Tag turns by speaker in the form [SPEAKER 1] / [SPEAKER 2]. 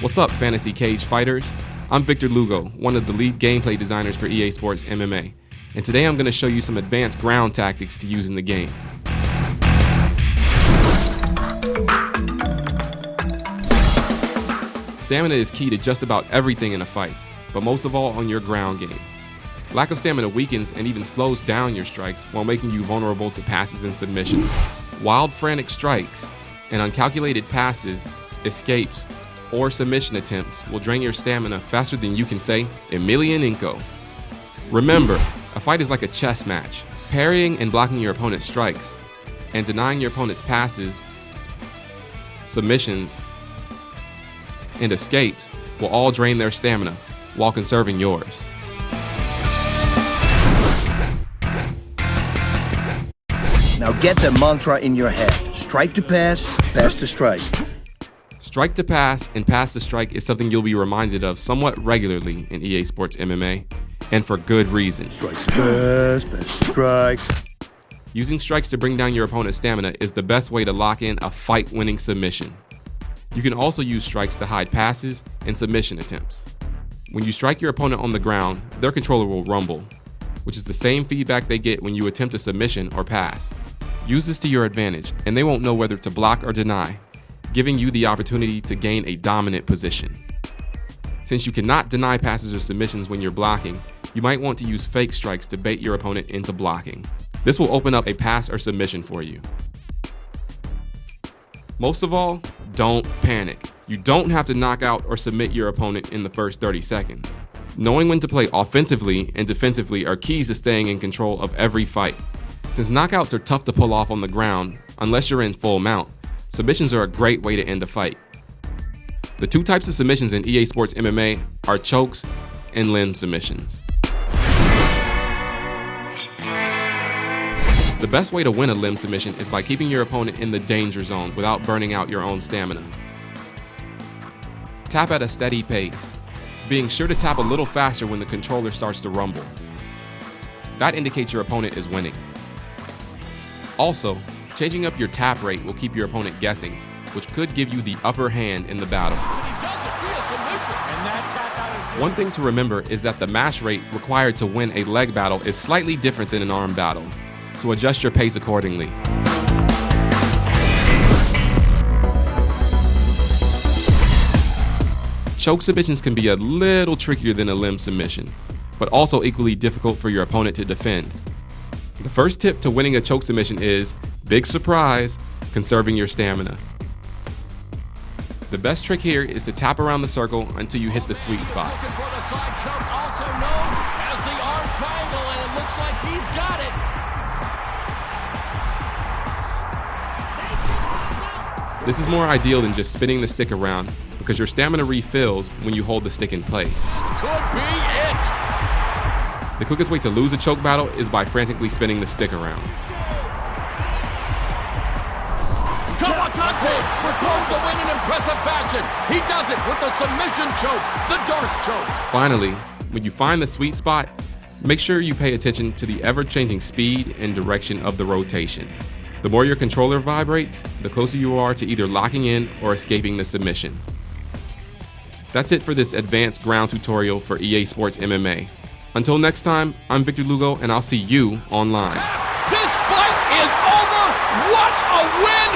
[SPEAKER 1] What's up, Fantasy Cage Fighters? I'm Victor Lugo, one of the lead gameplay designers for EA SPORTS MMA, and today I'm going to show you some advanced ground tactics to use in the game. Stamina is key to just about everything in a fight, but most of all on your ground game. Lack of stamina weakens and even slows down your strikes while making you vulnerable to passes and submissions. Wild, frantic strikes and uncalculated passes, escapes, or submission attempts will drain your stamina faster than you can say Emelianenko. Remember, a fight is like a chess match. Parrying and blocking your opponent's strikes and denying your opponent's passes, submissions, and escapes will all drain their stamina while conserving yours.
[SPEAKER 2] Now get the mantra in your head. Strike to pass, pass to strike.
[SPEAKER 1] Strike to pass and pass to strike is something you'll be reminded of somewhat regularly in EA SPORTS MMA, and for good reason.
[SPEAKER 2] Strike to pass, pass to strike.
[SPEAKER 1] Using strikes to bring down your opponent's stamina is the best way to lock in a fight-winning submission. You can also use strikes to hide passes and submission attempts. When you strike your opponent on the ground, their controller will rumble, which is the same feedback they get when you attempt a submission or pass. Use this to your advantage, and they won't know whether to block or deny, giving you the opportunity to gain a dominant position. Since you cannot deny passes or submissions when you're blocking, you might want to use fake strikes to bait your opponent into blocking. This will open up a pass or submission for you. Most of all, don't panic. You don't have to knock out or submit your opponent in the first 30 seconds. Knowing when to play offensively and defensively are keys to staying in control of every fight. Since knockouts are tough to pull off on the ground, unless you're in full mount, submissions are a great way to end a fight. The two types of submissions in EA SPORTS MMA are chokes and limb submissions. The best way to win a limb submission is by keeping your opponent in the danger zone without burning out your own stamina. Tap at a steady pace, being sure to tap a little faster when the controller starts to rumble. That indicates your opponent is winning. Also, changing up your tap rate will keep your opponent guessing, which could give you the upper hand in the battle. One thing to remember is that the mash rate required to win a leg battle is slightly different than an arm battle, so adjust your pace accordingly. Choke submissions can be a little trickier than a limb submission, but also equally difficult for your opponent to defend. The first tip to winning a choke submission is, big surprise, conserving your stamina. The best trick here is to tap around the circle until you hit the sweet spot.
[SPEAKER 3] Looking for the side choke, also known as the arm triangle, and it looks like he's got it.
[SPEAKER 1] This is more ideal than just spinning the stick around, because your stamina refills when you hold the stick in place.
[SPEAKER 3] This could be it.
[SPEAKER 1] The quickest way to lose a choke battle is by frantically spinning the stick around.
[SPEAKER 3] Kawakante records a win in impressive fashion. He does it with the submission choke, the Darce choke.
[SPEAKER 1] Finally, when you find the sweet spot, make sure you pay attention to the ever-changing speed and direction of the rotation. The more your controller vibrates, the closer you are to either locking in or escaping the submission. That's it for this advanced ground tutorial for EA SPORTS MMA. Until next time, I'm Victor Lugo, and I'll see you online.
[SPEAKER 3] This fight is over! What a win